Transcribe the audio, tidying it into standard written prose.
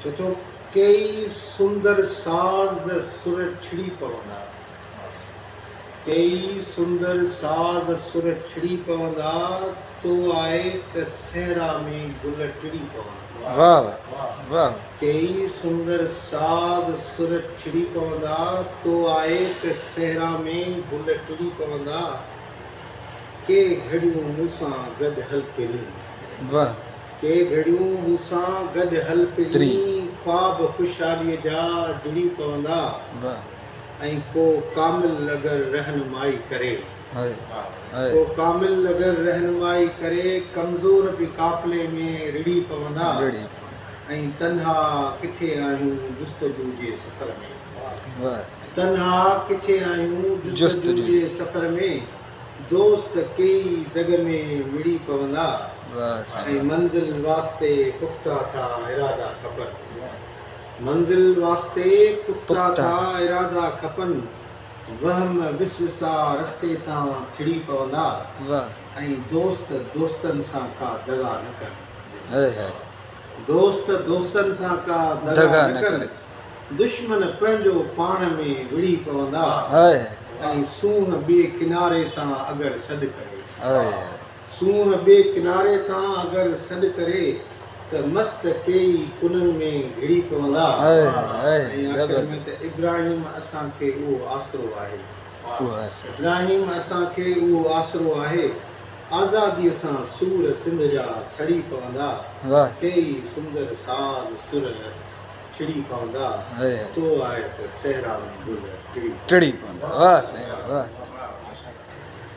चो कई सुंदर साज सुर छिड़ी पवंदा, कई सुंदर साज सुर छिड़ी पवंदा, तो आए त सहरा में गुल टिड़ी पवंदा। वाह वाह वाह। कई सुंदर साज सुर छिड़ी पवंदा, तो आए त सहरा में गुल टिड़ी पवंदा। के घड़ियों मूसां गॾु हल पिली, वाह। के घड़ियों मूसां गॾु हल पिली, ख्वाब खुशहालीअ जा जुड़ी पवंदा। वाह। ऐं को कामिल अगर रहनुमाई करे, हाय हाय। को कामिल अगर रहनुमाई करे, कमज़ोर बि काफ़िले में रिड़ी पवंदा। ऐं तन्हा किथे आहियूं जुस्तजू जे सफ़र में, वाह। तन्हा किथे आहियूं जुस्तजू जे सफ़र में, दोस्त कई जग में मिड़ी पवंदा। ऐं मंज़िल वास्ते पुख्ता था इरादा खपनि, मंज़िल वास्ते पुख्ता था इरादा खपनि, वहम विसविसा रस्ते तां छिड़ी पवंदा। ऐं दोस्त दोस्तनि सां का दगा न कर, दोस्त दोस्तनि सां का दगा न कर, दुश्मन पंहिंजो पाण में विड़ी पवंदा। ऐं सूंहं ॿिए किनारे तां अगरि सॾु करे, सूंहं ॿिए किनारे तां अगरि सॾु करे, त मस्त कई कुननि में घिड़ी पवंदा। ऐं आख़िर में त इब्राहिम असांखे उहो आसरो आहे, इब्राहिम असांखे उहो आसरो आहे, आज़ादीअ सां सूर सिंध जा सड़ी पवंदा। कई सुंदर साज सुर छिड़ी पवंदा, तो आहे त सहरा में गुल टिड़ी पवंदा। वाह वाह।